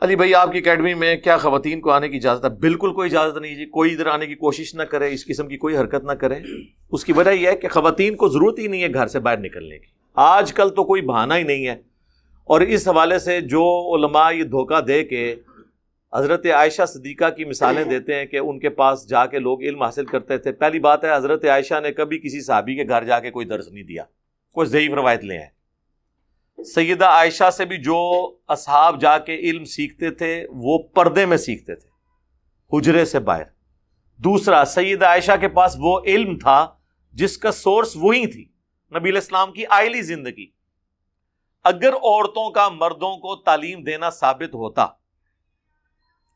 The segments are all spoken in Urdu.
علی بھائی آپ کی اکیڈمی میں کیا خواتین کو آنے کی اجازت ہے؟ بالکل کوئی اجازت نہیں جی، کوئی ادھر آنے کی کوشش نہ کرے، اس قسم کی کوئی حرکت نہ کرے۔ اس کی وجہ یہ ہے کہ خواتین کو ضرورت ہی نہیں ہے گھر سے باہر نکلنے کی، آج کل تو کوئی بہانہ ہی نہیں ہے۔ اور اس حوالے سے جو علماء یہ دھوکہ دے کے حضرت عائشہ صدیقہ کی مثالیں دیتے ہیں کہ ان کے پاس جا کے لوگ علم حاصل کرتے تھے، پہلی بات ہے حضرت عائشہ نے کبھی کسی صحابی کے گھر جا کے کوئی درس نہیں دیا، کوئی ضعیف روایت لے ہیں۔ سیدہ عائشہ سے بھی جو اصحاب جا کے علم سیکھتے تھے وہ پردے میں سیکھتے تھے، حجرے سے باہر۔ دوسرا، سیدہ عائشہ کے پاس وہ علم تھا جس کا سورس وہی تھی، نبی علیہ السلام کی آئلی زندگی۔ اگر عورتوں کا مردوں کو تعلیم دینا ثابت ہوتا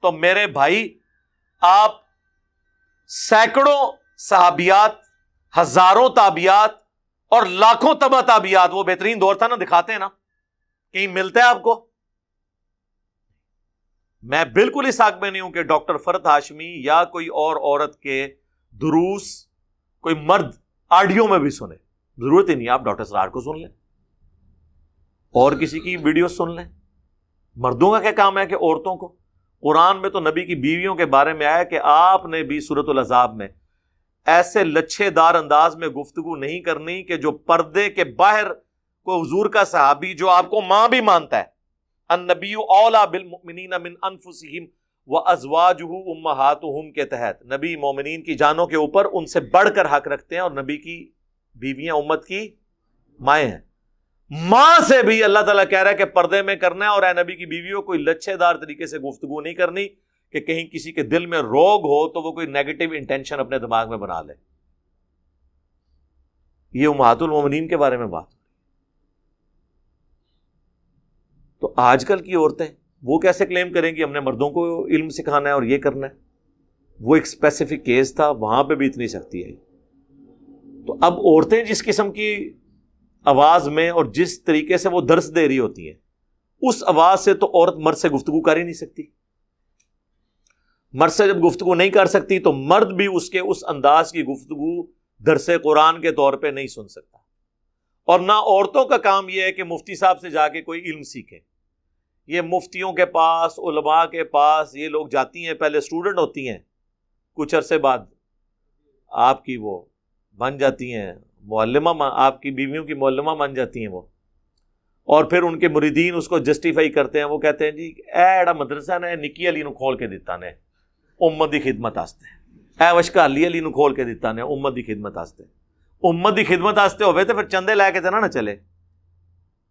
تو میرے بھائی آپ سینکڑوں صحابیات، ہزاروں تابعیات اور لاکھوں تبع تابعیات، وہ بہترین دور تھا نا، دکھاتے ہیں نا، کہیں ملتا ہے آپ کو؟ میں بالکل اس حق میں نہیں ہوں کہ ڈاکٹر فرحت ہاشمی یا کوئی اور عورت کے دروس کوئی مرد آڈیو میں بھی سنے، ضرورت ہی نہیں، آپ ڈاکٹر سرار کو سن لیں اور کسی کی ویڈیو سن لیں۔ مردوں کا کیا کام ہے کہ عورتوں کو؟ قرآن میں تو نبی کی بیویوں کے بارے میں آیا کہ آپ نے بھی سورۃ الاحزاب میں ایسے لچھے دار انداز میں گفتگو نہیں کرنی کہ جو پردے کے باہر کوئی حضور کا صحابی جو آپ کو ماں بھی مانتا ہے، النبی اولیٰ بالمؤمنین من انفسہم وازواجہ امہاتہم کے تحت نبی مومنین کی جانوں کے اوپر ان سے بڑھ کر حق رکھتے ہیں، اور نبی کی بیویاں امت کی مائیں ہیں۔ ماں سے بھی اللہ تعالیٰ کہہ رہا ہے کہ پردے میں کرنا ہے، اور اے نبی کی بیویوں کوئی لچھے دار طریقے سے گفتگو نہیں کرنی کہ کہیں کسی کے دل میں روگ ہو تو وہ کوئی نیگیٹو انٹینشن اپنے دماغ میں بنا لے۔ یہ امہات المومنین کے بارے میں بات۔ تو آج کل کی عورتیں وہ کیسے کلیم کریں گی ہم نے مردوں کو علم سکھانا ہے اور یہ کرنا ہے؟ وہ ایک اسپیسیفک کیس تھا، وہاں پہ بھی اتنی سختی ہے۔ تو اب عورتیں جس قسم کی آواز میں اور جس طریقے سے وہ درس دے رہی ہوتی ہیں، اس آواز سے تو عورت مرد سے گفتگو کر ہی نہیں سکتی۔ مرد سے جب گفتگو نہیں کر سکتی تو مرد بھی اس کے اس انداز کی گفتگو درس قرآن کے طور پہ نہیں سن سکتا۔ اور نہ عورتوں کا کام یہ ہے کہ مفتی صاحب سے جا کے کوئی علم سیکھیں۔ یہ مفتیوں کے پاس، علماء کے پاس یہ لوگ جاتی ہیں، پہلے اسٹوڈنٹ ہوتی ہیں، کچھ عرصے بعد آپ کی وہ بن جاتی ہیں معلمہ، آپ کی بیویوں کی معلمہ بن جاتی ہیں وہ، اور پھر ان کے مریدین اس کو جسٹیفائی کرتے ہیں، وہ کہتے ہیں جی ایڑا مدرسہ نے نکی علی نو کھول کے دیتا نے امت دی خدمت واسطے، اے وشکا علی نو کھول کے دیتا نے امت دی خدمت واسطے۔ امت دی خدمت واسطے ہوئے تو پھر چندے لے کے نہ چلے۔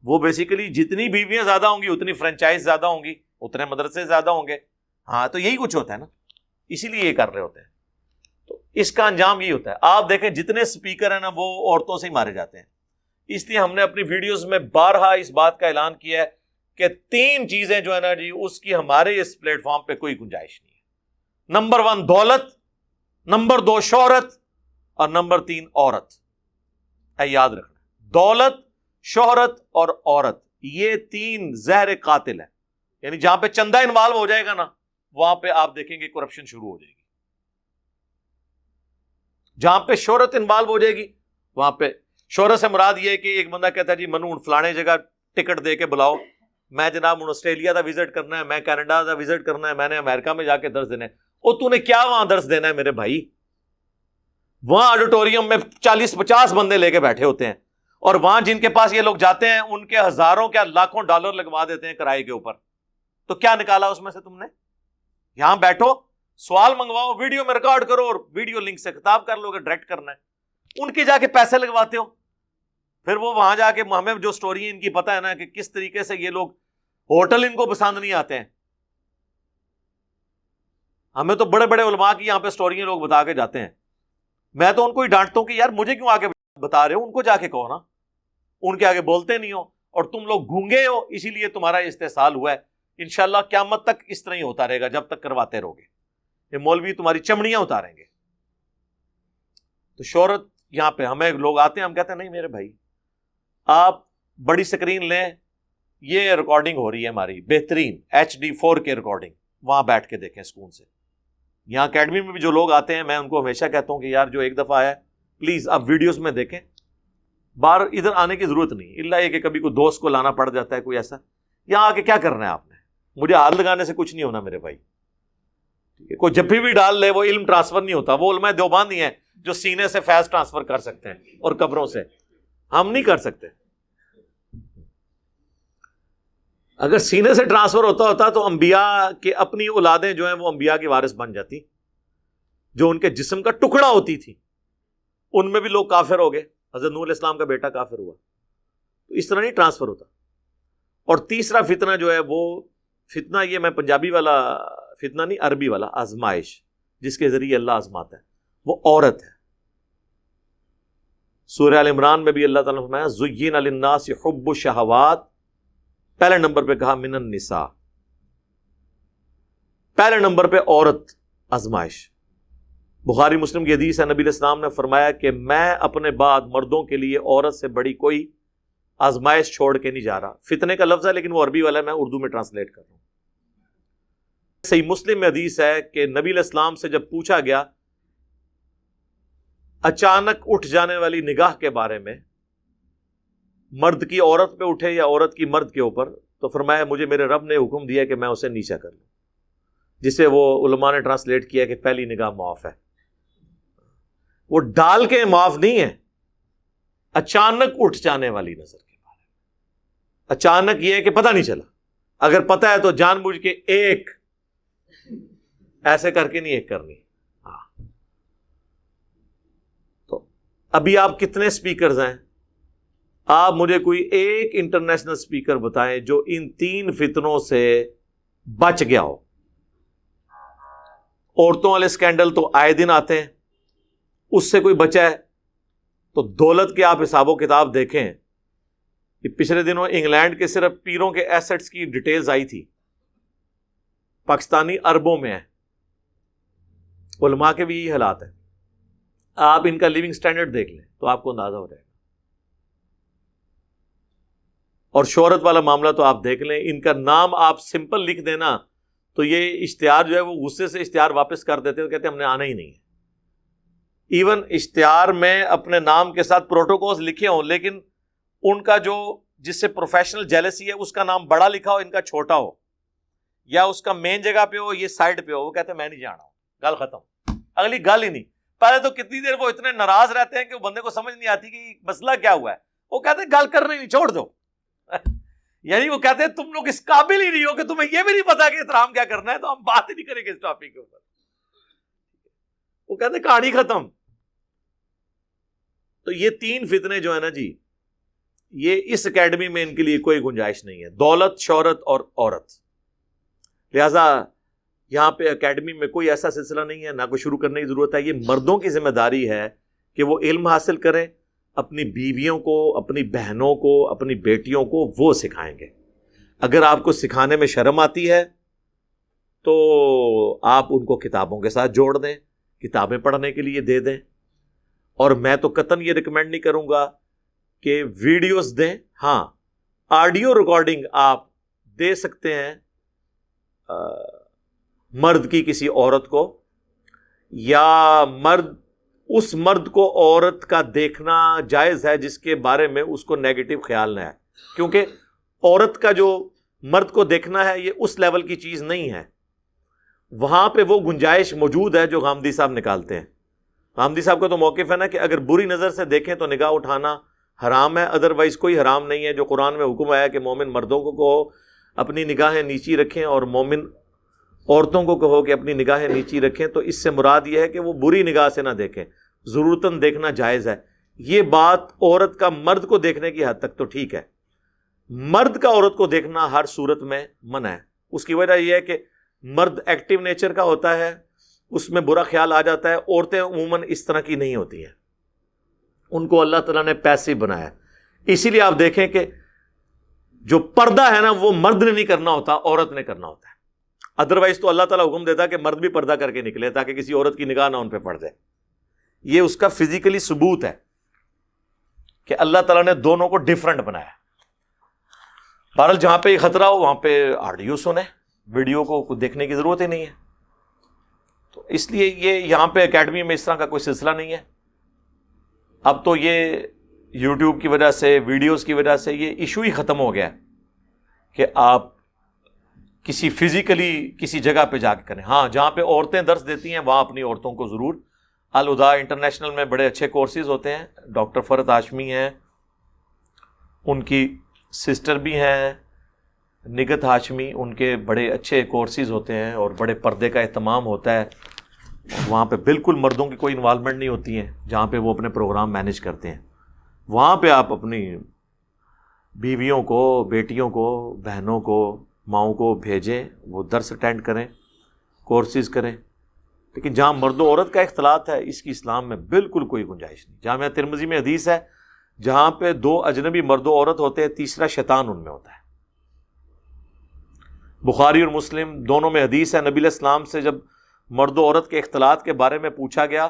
وہ بیسیکلی جتنی بیویاں زیادہ ہوں گی اتنی فرنچائز زیادہ ہوں گی، اتنے مدرسے زیادہ ہوں گے۔ ہاں تو یہی کچھ ہوتا ہے نا، اسی لیے یہ کر رہے ہوتے ہیں۔ تو اس کا انجام یہی ہوتا ہے۔ آپ دیکھیں جتنے سپیکر ہیں نا وہ عورتوں سے ہی مارے جاتے ہیں۔ اس لیے ہم نے اپنی ویڈیوز میں بارہا اس بات کا اعلان کیا ہے کہ 3 چیزیں جو ہے نا جی اس کی ہمارے اس پلیٹ فارم پہ کوئی گنجائش نہیں ہے۔ نمبر 1 دولت، نمبر 2 شہرت، اور نمبر 3 عورت۔ یاد رکھنا، دولت، شہرت اور عورت، یہ 3 زہر قاتل ہیں۔ یعنی جہاں پہ چندہ انوالو ہو جائے گا نا وہاں پہ آپ دیکھیں گے کرپشن شروع ہو جائے گی۔ جہاں پہ شہرت انوالو ہو جائے گی وہاں پہ، شہرت سے مراد یہ ہے کہ ایک بندہ کہتا ہے جی منو فلانے جگہ ٹکٹ دے کے بلاؤ، میں جناب آسٹریلیا دا وزٹ کرنا ہے، میں کینیڈا دا وزٹ کرنا ہے، میں نے امریکہ میں جا کے درس دینا ہے۔ اور تو نے کیا وہاں درس دینا ہے میرے بھائی؟ وہاں آڈیٹوریم میں 40-50 بندے لے کے بیٹھے ہوتے ہیں، اور وہاں جن کے پاس یہ لوگ جاتے ہیں ان کے ہزاروں کیا لاکھوں ڈالر لگوا دیتے ہیں کرائے کے اوپر۔ تو کیا نکالا اس میں سے تم نے؟ یہاں بیٹھو، سوال منگواؤ، ویڈیو میں ریکارڈ کرو، اور ویڈیو لنک سے خطاب کر لو کہ ڈائریکٹ کرنا ہے۔ ان کے جا کے پیسے لگواتے ہو، پھر وہ وہاں جا کے ہمیں جو سٹوری ہے ان کی پتہ ہے نا کہ کس طریقے سے یہ لوگ، ہوٹل ان کو پسند نہیں آتے ہیں۔ ہمیں تو بڑے بڑے علماء کی یہاں پہ سٹوریاں لوگ بتا کے جاتے ہیں، میں تو ان کو ہی ڈانٹتا ہوں کہ یار مجھے کیوں آگے بتا رہے ہو، ان کو جا کے کہو نا، ان کے آگے بولتے نہیں ہو، اور تم لوگ گونگے ہو، اسی لیے تمہارا استحصال ہوا ہے۔ انشاءاللہ قیامت تک اس طرح ہی ہوتا رہے گا جب تک کرواتے رہو گے، یہ مولوی تمہاری چمڑیاں اتاریں گے۔ تو شہرت یہاں پہ ہمیں لوگ آتے ہیں، ہم کہتے ہیں نہیں میرے بھائی آپ بڑی سکرین لیں، یہ ریکارڈنگ ہو رہی ہے ہماری بہترین HD 4K ریکارڈنگ، وہاں بیٹھ کے دیکھیں سکون سے۔ یہاں اکیڈمی میں بھی جو لوگ آتے ہیں میں ان کو ہمیشہ کہتا ہوں کہ یار جو ایک دفعہ آیا ہے پلیز آپ ویڈیوز میں دیکھیں، باہر ادھر آنے کی ضرورت نہیں، الا یہ کہ کبھی کوئی دوست کو لانا پڑ جاتا ہے کوئی ایسا۔ یہاں آ کے کیا کرنا ہے آپ نے؟ مجھے ہاتھ لگانے سے کچھ نہیں ہونا میرے بھائی. کوئی جب بھی ڈال لے وہ علم ٹرانسفر نہیں ہوتا. وہ علماء دیوبند ہی ہیں جو سینے سے فیض ٹرانسفر کر سکتے ہیں اور قبروں سے. ہم نہیں کر سکتے. اگر سینے سے ٹرانسفر ہوتا تو انبیاء کے اپنی اولادیں جو ہیں وہ انبیاء کی وارث بن جاتی, جو ان کے جسم کا ٹکڑا ہوتی تھی. ان میں بھی لوگ کافر ہو گئے. حضرت نوح علیہ السلام کا بیٹا کافر ہوا. تو اس طرح نہیں ٹرانسفر ہوتا. اور تیسرا فتنہ جو ہے وہ فتنہ, یہ میں پنجابی والا فتنہ نہیں, عربی والا, آزمائش جس کے ذریعے اللہ آزماتا ہے, وہ عورت ہے. سورہ ال عمران میں بھی اللہ تعالیٰ نے فرمایا زُيِّنَ لِلنَّاسِ حُبُّ الشَّهَوَاتِ, پہلے نمبر پہ کہا من النساء, پہلے نمبر پہ عورت آزمائش. بخاری مسلم کی حدیث ہے, نبی علیہ السلام نے فرمایا کہ میں اپنے بعد مردوں کے لیے عورت سے بڑی کوئی آزمائش چھوڑ کے نہیں جا رہا. فتنے کا لفظ ہے لیکن وہ عربی والا ہے, میں اردو میں ٹرانسلیٹ کر رہا ہوں. صحیح مسلم میں حدیث ہے کہ نبی علیہ السلام سے جب پوچھا گیا اچانک اٹھ جانے والی نگاہ کے بارے میں, مرد کی عورت پہ اٹھے یا عورت کی مرد کے اوپر, تو فرمایا مجھے میرے رب نے حکم دیا کہ میں اسے نیچا کر لوں, جسے وہ علماء نے ٹرانسلیٹ کیا کہ پہلی نگاہ معاف ہے. وہ ڈال کے معاف نہیں ہے, اچانک اٹھ جانے والی نظر کے بارے میں. اچانک یہ ہے کہ پتہ نہیں چلا, اگر پتہ ہے تو جان بوجھ کے ایک ایسے کر کے نہیں ایک کرنی. ہاں, تو ابھی آپ کتنے سپیکرز ہیں؟ آپ مجھے کوئی ایک انٹرنیشنل سپیکر بتائیں جو ان تین فتنوں سے بچ گیا ہو. عورتوں والے سکینڈل تو آئے دن آتے ہیں, اس سے کوئی بچا ہے؟ تو دولت کے آپ حساب و کتاب دیکھیں کہ پچھلے دنوں انگلینڈ کے صرف پیروں کے ایسٹس کی ڈیٹیلز آئی تھی, پاکستانی اربوں میں ہے. علماء کے بھی یہی حالات ہیں. آپ ان کا لیونگ سٹینڈرڈ دیکھ لیں تو آپ کو اندازہ ہو جائے گا. اور شہرت والا معاملہ تو آپ دیکھ لیں, ان کا نام آپ سمپل لکھ دینا تو یہ اشتہار جو ہے وہ غصے سے اشتہار واپس کر دیتے ہیں, کہتے ہیں ہم نے آنا ہی نہیں ہے. ایون اشتہار میں اپنے نام کے ساتھ پروٹوکولز لکھے ہوں, لیکن ان کا جو جس سے پروفیشنل جیلسی ہے اس کا نام بڑا لکھا ہو, ان کا چھوٹا ہو, یا اس کا مین جگہ پہ ہو, یہ سائڈ پہ ہو, وہ کہتے ہیں میں نہیں جانا ہوں, گل ختم, اگلی گل ہی نہیں. پہلے تو کتنی دیر وہ اتنے ناراض رہتے ہیں کہ وہ بندے کو سمجھ نہیں آتی کہ مسئلہ کیا ہوا ہے. وہ کہتے ہیں گل کرنے نہیں, چھوڑ دو. یعنی وہ کہتے ہیں تم لوگ اس قابل ہی نہیں ہو کہ تمہیں یہ بھی نہیں پتا کہ احترام کیا کرنا ہے, تو ہم بات ہی نہیں کریں گے اس ٹاپک کے اوپر. وہ کہتے ہیں کہانی ختم. تو یہ تین فتنے جو ہے نا جی, یہ اس اکیڈمی میں ان کے لیے کوئی گنجائش نہیں ہے, دولت, شہرت اور عورت. لہذا یہاں پہ اکیڈمی میں کوئی ایسا سلسلہ نہیں ہے, نہ کوئی شروع کرنے کی ضرورت ہے. یہ مردوں کی ذمہ داری ہے کہ وہ علم حاصل کریں, اپنی بیویوں کو, اپنی بہنوں کو, اپنی بیٹیوں کو وہ سکھائیں گے. اگر آپ کو سکھانے میں شرم آتی ہے تو آپ ان کو کتابوں کے ساتھ جوڑ دیں, کتابیں پڑھنے کے لیے دے دیں. اور میں تو قطعاً یہ ریکمینڈ نہیں کروں گا کہ ویڈیوز دیں. ہاں, آڈیو ریکارڈنگ آپ دے سکتے ہیں مرد کی کسی عورت کو, یا اس مرد کو عورت کا دیکھنا جائز ہے جس کے بارے میں اس کو نیگیٹو خیال نہ ہے, کیونکہ عورت کا جو مرد کو دیکھنا ہے یہ اس لیول کی چیز نہیں ہے. وہاں پہ وہ گنجائش موجود ہے جو غامدی صاحب نکالتے ہیں. غامدی صاحب کا تو موقف ہے نا کہ اگر بری نظر سے دیکھیں تو نگاہ اٹھانا حرام ہے, ادروائز کوئی حرام نہیں ہے. جو قرآن میں حکم آیا کہ مومن مردوں کو اپنی نگاہیں نیچی رکھیں اور مومن عورتوں کو کہو کہ اپنی نگاہیں نیچی رکھیں, تو اس سے مراد یہ ہے کہ وہ بری نگاہ سے نہ دیکھیں, ضرورتاً دیکھنا جائز ہے. یہ بات عورت کا مرد کو دیکھنے کی حد تک تو ٹھیک ہے, مرد کا عورت کو دیکھنا ہر صورت میں منع ہے. اس کی وجہ یہ ہے کہ مرد ایکٹیو نیچر کا ہوتا ہے, اس میں برا خیال آ جاتا ہے. عورتیں عموماً اس طرح کی نہیں ہوتی ہیں, ان کو اللہ تعالیٰ نے پیسیو بنایا. اسی لیے آپ دیکھیں کہ جو پردہ ہے نا وہ مرد نے نہیں کرنا ہوتا, عورت نے کرنا ہوتا ہے. ادروائز تو اللہ تعالیٰ حکم دیتا ہے کہ مرد بھی پردہ کر کے نکلے تاکہ کسی عورت کی نگاہ نہ ان پہ پڑ جائے. یہ اس کا فزیکلی ثبوت ہے کہ اللہ تعالیٰ نے دونوں کو ڈیفرنٹ بنایا. بہرحال جہاں پہ یہ خطرہ ہو وہاں پہ آڈیو سنیں, ویڈیو کو دیکھنے کی ضرورت ہی نہیں ہے. تو اس لیے یہ یہاں پہ اکیڈمی میں اس طرح کا کوئی سلسلہ نہیں ہے. اب تو یہ یوٹیوب کی وجہ سے, ویڈیوز کی وجہ سے یہ ایشو ہی ختم ہو گیا کہ آپ کسی فزیکلی کسی جگہ پہ جا کے کریں. ہاں جہاں پہ عورتیں درس دیتی ہیں وہاں اپنی عورتوں کو ضرور. الہدا انٹرنیشنل میں بڑے اچھے کورسز ہوتے ہیں. ڈاکٹر فرحت ہاشمی ہیں, ان کی سسٹر بھی ہیں نگت ہاشمی, ان کے بڑے اچھے کورسز ہوتے ہیں اور بڑے پردے کا اہتمام ہوتا ہے. وہاں پہ بالکل مردوں کی کوئی انوالومنٹ نہیں ہوتی ہے جہاں پہ وہ اپنے پروگرام مینیج کرتے ہیں. وہاں پہ آپ اپنی بیویوں کو, بیٹیوں کو, بہنوں کو, ماؤں کو بھیجیں, وہ درس اٹینڈ کریں, کورسز کریں. لیکن جہاں مرد و عورت کا اختلاط ہے اس کی اسلام میں بالکل کوئی گنجائش نہیں. جامعہ ترمذی میں حدیث ہے جہاں پہ دو اجنبی مرد و عورت ہوتے ہیں تیسرا شیطان ان میں ہوتا ہے. بخاری اور مسلم دونوں میں حدیث ہے. نبی علیہ السلام سے جب مرد و عورت کے اختلاط کے بارے میں پوچھا گیا,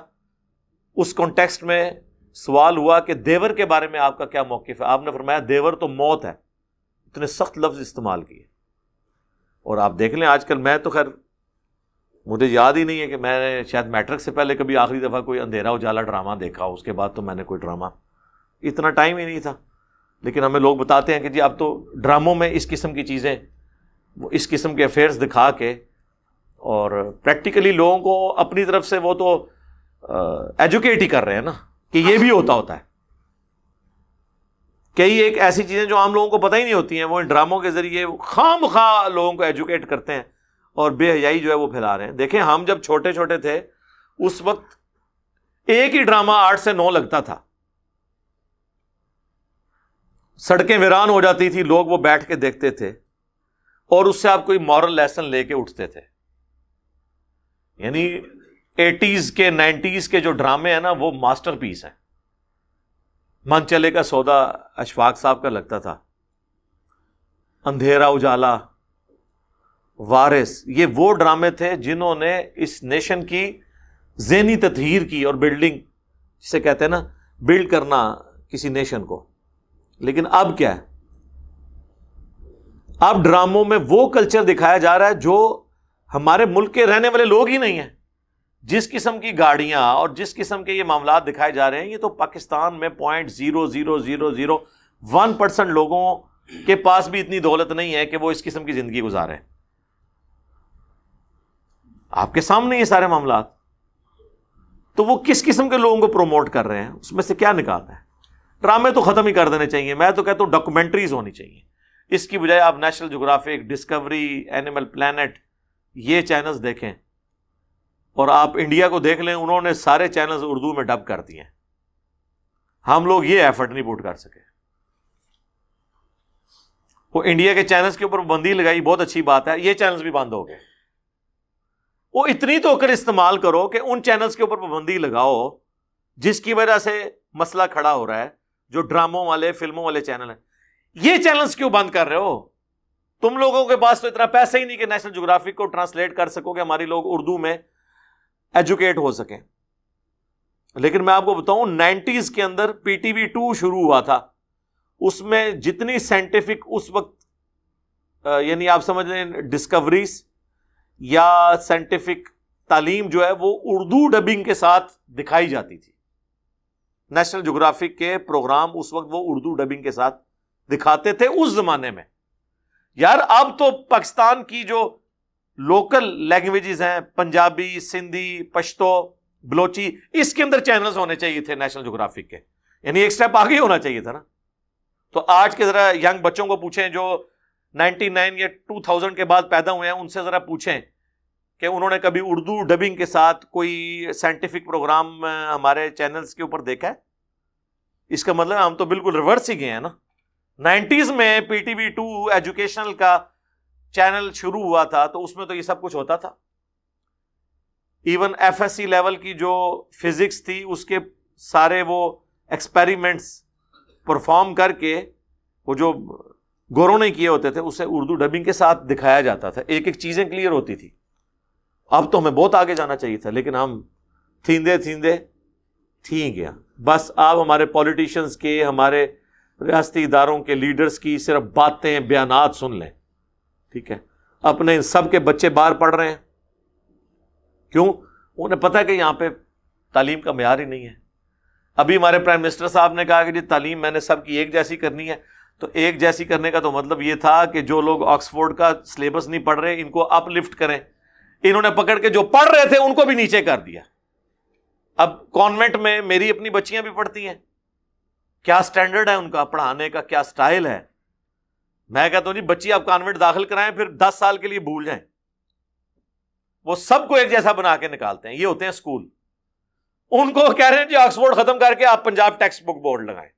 اس کانٹیکسٹ میں سوال ہوا کہ دیور کے بارے میں آپ کا کیا موقف ہے, آپ نے فرمایا دیور تو موت ہے. اتنے سخت لفظ استعمال کیے. اور آپ دیکھ لیں آج کل, میں تو خیر مجھے یاد ہی نہیں ہے کہ میں نے شاید میٹرک سے پہلے کبھی آخری دفعہ کوئی اندھیرا اجالا ڈرامہ دیکھا, اس کے بعد تو میں نے کوئی ڈرامہ, اتنا ٹائم ہی نہیں تھا. لیکن ہمیں لوگ بتاتے ہیں کہ جی اب تو ڈراموں میں اس قسم کی چیزیں, وہ اس قسم کے افیئرز دکھا کے اور پریکٹیکلی لوگوں کو اپنی طرف سے وہ تو ایجوکیٹ ہی کر رہے ہیں نا کہ یہ بھی ہوتا ہے. کئی ایک ایسی چیزیں جو عام لوگوں کو پتہ ہی نہیں ہوتی ہیں, وہ ان ڈراموں کے ذریعے خام خواہ لوگوں کو ایجوکیٹ کرتے ہیں اور بے حیائی جو ہے وہ پھیلا رہے ہیں. دیکھیں ہم جب چھوٹے چھوٹے تھے اس وقت ایک ہی ڈرامہ 8 سے 9 لگتا تھا, سڑکیں ویران ہو جاتی تھی, لوگ وہ بیٹھ کے دیکھتے تھے اور اس سے آپ کوئی مورل لیسن لے کے اٹھتے تھے. یعنی 80s کے 90s کے جو ڈرامے ہیں نا وہ ماسٹر پیس ہیں. من چلے کا سودا اشفاق صاحب کا لگتا تھا, اندھیرا اجالا, وارث, یہ وہ ڈرامے تھے جنہوں نے اس نیشن کی ذہنی تطہیر کی اور بلڈنگ, جسے کہتے ہیں نا بلڈ کرنا کسی نیشن کو. لیکن اب کیا ہے, اب ڈراموں میں وہ کلچر دکھایا جا رہا ہے جو ہمارے ملک کے رہنے والے لوگ ہی نہیں ہیں. جس قسم کی گاڑیاں اور جس قسم کے یہ معاملات دکھائے جا رہے ہیں, یہ تو پاکستان میں 0.0001% لوگوں کے پاس بھی اتنی دولت نہیں ہے کہ وہ اس قسم کی زندگی گزارے. آپ کے سامنے یہ سارے معاملات, تو وہ کس قسم کے لوگوں کو پروموٹ کر رہے ہیں, اس میں سے کیا نکالنا ہے؟ ڈرامے تو ختم ہی کر دینے چاہیے. میں تو کہتا ہوں ڈاکومنٹریز ہونی چاہیے. اس کی بجائے آپ National Geographic, Discovery, Animal Planet, یہ چینلز دیکھیں. اور آپ انڈیا کو دیکھ لیں, انہوں نے سارے چینلز اردو میں ڈب کر دیے ہیں. ہم لوگ یہ ایفرٹ نہیں پوٹ کر سکے. وہ انڈیا کے چینلز کے اوپر پابندی لگائی, بہت اچھی بات ہے, یہ چینلز بھی بند ہو گئے. وہ اتنی تو کر استعمال کرو کہ ان چینلز کے اوپر پابندی لگاؤ جس کی وجہ سے مسئلہ کھڑا ہو رہا ہے. جو ڈراموں والے, فلموں والے چینل ہیں, یہ چینلز کیوں بند کر رہے ہو؟ تم لوگوں کے پاس تو اتنا پیسہ ہی نہیں کہ نیشنل جغرافک کو ٹرانسلیٹ کر سکو کہ ہماری لوگ اردو میں ایجوکیٹ ہو سکیں. لیکن میں آپ کو بتاؤں 90s کے اندر PTV2 شروع ہوا تھا, اس میں جتنی سائنٹیفک اس وقت یعنی آپ سمجھ لیں ڈسکوریز یا سائنٹیفک تعلیم جو ہے وہ اردو ڈبنگ کے ساتھ دکھائی جاتی تھی. نیشنل جغرافک کے پروگرام اس وقت وہ اردو ڈبنگ کے ساتھ دکھاتے تھے اس زمانے میں. یار اب تو پاکستان کی جو لوکل لینگویجز ہیں, پنجابی, سندھی, پشتو, بلوچی, اس کے اندر چینلز ہونے چاہیے تھے نیشنل جغرافک کے. یعنی ایک سٹیپ آگے ہونا چاہیے تھا نا. تو آج کے ذرا ینگ بچوں کو پوچھیں جو 99 یا 2000 کے بعد پیدا ہوئے ہیں, ان سے ذرا پوچھیں کہ انہوں نے کبھی اردو ڈبنگ کے ساتھ کوئی سائنٹیفک پروگرام ہمارے چینلز کے اوپر دیکھا ہے؟ اس کا مطلب ہم تو بالکل ریورس ہی گئے ہیں نا. 90s میں PTV2 ایجوکیشنل کا چینل شروع ہوا تھا, تو اس میں تو یہ سب کچھ ہوتا تھا. ایون FSC لیول کی جو فزکس تھی اس کے سارے وہ ایکسپیریمنٹس پرفارم کر کے, وہ جو گوروں نے کیے ہوتے تھے, اسے اردو ڈبنگ کے ساتھ دکھایا جاتا تھا. ایک ایک چیزیں کلیئر ہوتی تھی. اب تو ہمیں بہت آگے جانا چاہیے تھا, لیکن ہم تھیندے تھی گیا. بس آپ ہمارے پولیٹیشنز کے, ہمارے ریاستی اداروں کے لیڈرز کی صرف باتیں, بیانات سن لیں, ٹھیک ہے. اپنے سب کے بچے باہر پڑھ رہے ہیں, کیوں؟ انہیں پتہ ہے کہ یہاں پہ تعلیم کا معیار ہی نہیں ہے. ابھی ہمارے پرائم منسٹر صاحب نے کہا کہ جی تعلیم میں نے سب کی ایک جیسی کرنی ہے, تو ایک جیسی کرنے کا تو مطلب یہ تھا کہ جو لوگ آکسفورڈ کا سلیبس نہیں پڑھ رہے ان کو اپ لفٹ کریں، انہوں نے پکڑ کے جو پڑھ رہے تھے ان کو بھی نیچے کر دیا. اب کانوینٹ میں میری اپنی بچیاں بھی پڑھتی ہیں، کیا سٹینڈرڈ ہے ان کا پڑھانے کا، کیا سٹائل ہے. میں کہتا ہوں جی بچی آپ کانوینٹ داخل کرائیں پھر 10 سال کے لیے بھول جائیں، وہ سب کو ایک جیسا بنا کے نکالتے ہیں. یہ ہوتے ہیں اسکول. ان کو کہہ رہے ہیں جی آکسفورڈ ختم کر کے آپ پنجاب ٹیکسٹ بک بورڈ لگائیں.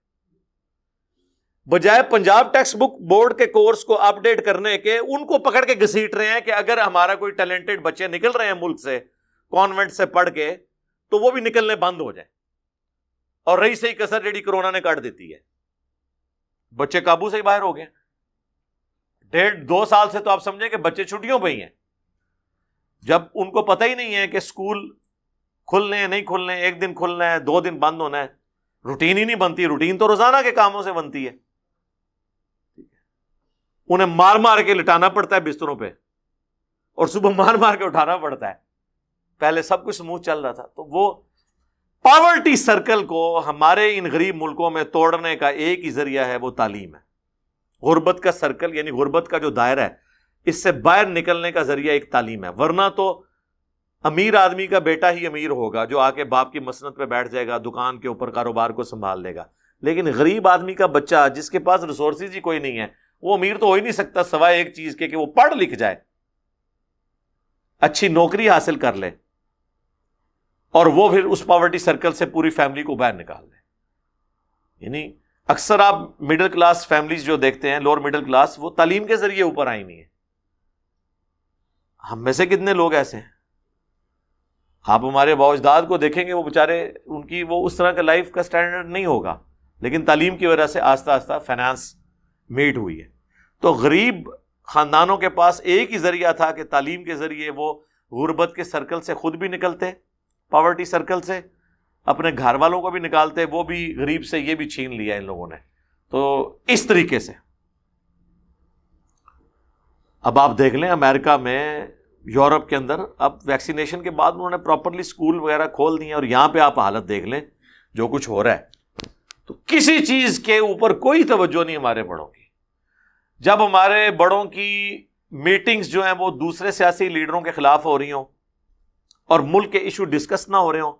بجائے پنجاب ٹیکسٹ بک بورڈ کے کورس کو اپ ڈیٹ کرنے کے ان کو پکڑ کے گھسیٹ رہے ہیں کہ اگر ہمارا کوئی ٹیلنٹڈ بچے نکل رہے ہیں ملک سے کانوینٹ سے پڑھ کے تو وہ بھی نکلنے بند ہو جائیں. اور رہی صحیح کسر جڑی کرونا نے کاٹ دیتی ہے، بچے قابو سے ہی باہر ہو گئے. 1.5-2 سال سے تو آپ سمجھیں کہ بچے چھٹیوں پہ ہی ہیں. جب ان کو پتہ ہی نہیں ہے کہ اسکول کھلنے ہیں نہیں کھلنے، ایک دن کھلنا ہے 2 دن بند ہونا ہے، روٹین ہی نہیں بنتی. روٹین تو روزانہ کے کاموں سے بنتی ہے. انہیں مار مار کے لٹانا پڑتا ہے بستروں پہ اور صبح مار مار کے اٹھانا پڑتا ہے. پہلے سب کچھ سموتھ چل رہا تھا. تو وہ پاورٹی سرکل کو ہمارے ان غریب ملکوں میں توڑنے کا ایک ہی ذریعہ ہے، وہ تعلیم ہے. غربت کا سرکل یعنی غربت کا جو دائرہ ہے اس سے باہر نکلنے کا ذریعہ ایک تعلیم ہے. ورنہ تو امیر آدمی کا بیٹا ہی امیر ہوگا جو آ کے باپ کی مسند پہ بیٹھ جائے گا، دکان کے اوپر کاروبار کو سنبھال لے گا. لیکن غریب آدمی کا بچہ جس کے پاس ریسورسز ہی کوئی نہیں ہے وہ امیر تو ہو ہی نہیں سکتا سوائے ایک چیز کے کہ وہ پڑھ لکھ جائے، اچھی نوکری حاصل کر لے اور وہ پھر اس پاورٹی سرکل سے پوری فیملی کو باہر نکال دے. یعنی اکثر آپ مڈل کلاس فیملیز جو دیکھتے ہیں، لوور مڈل کلاس، وہ تعلیم کے ذریعے اوپر آئی نہیں ہے. ہم میں سے کتنے لوگ ایسے ہیں؟ آپ ہمارے باؤ اجداد کو دیکھیں گے، وہ بیچارے ان کی وہ اس طرح کا لائف کا سٹینڈرڈ نہیں ہوگا، لیکن تعلیم کی وجہ سے آہستہ آہستہ فائنانس میٹ ہوئی ہے. تو غریب خاندانوں کے پاس ایک ہی ذریعہ تھا کہ تعلیم کے ذریعے وہ غربت کے سرکل سے خود بھی نکلتے، پاورٹی سرکل سے اپنے گھر والوں کو بھی نکالتے، وہ بھی غریب سے یہ بھی چھین لیا ان لوگوں نے. تو اس طریقے سے اب آپ دیکھ لیں امریکہ میں، یورپ کے اندر اب ویکسینیشن کے بعد انہوں نے پراپرلی اسکول وغیرہ کھول دیے، اور یہاں پہ آپ حالت دیکھ لیں جو کچھ ہو رہا ہے. تو کسی چیز کے اوپر کوئی توجہ نہیں ہمارے بڑوں کی. جب ہمارے بڑوں کی میٹنگز جو ہیں وہ دوسرے سیاسی لیڈروں کے خلاف ہو رہی ہوں اور ملک کے ایشو ڈسکس نہ ہو رہے ہوں،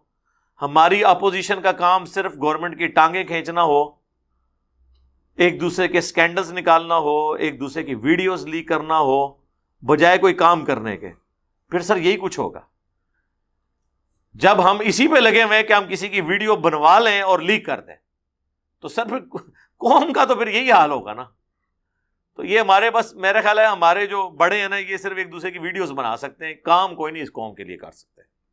ہماری اپوزیشن کا کام صرف گورنمنٹ کی ٹانگیں کھینچنا ہو، ایک دوسرے کے سکینڈلز نکالنا ہو، ایک دوسرے کی ویڈیوز لیک کرنا ہو، بجائے کوئی کام کرنے کے، پھر سر یہی کچھ ہوگا. جب ہم اسی پہ لگے ہوئے کہ ہم کسی کی ویڈیو بنوا لیں اور لیک کر دیں تو سر پھر قوم کا تو پھر یہی حال ہوگا نا. تو یہ ہمارے بس میرا خیال ہے ہمارے جو بڑے ہیں نا یہ صرف ایک دوسرے کی ویڈیوز بنا سکتے ہیں، کام کوئی نہیں اس قوم کے لیے کر سکتے.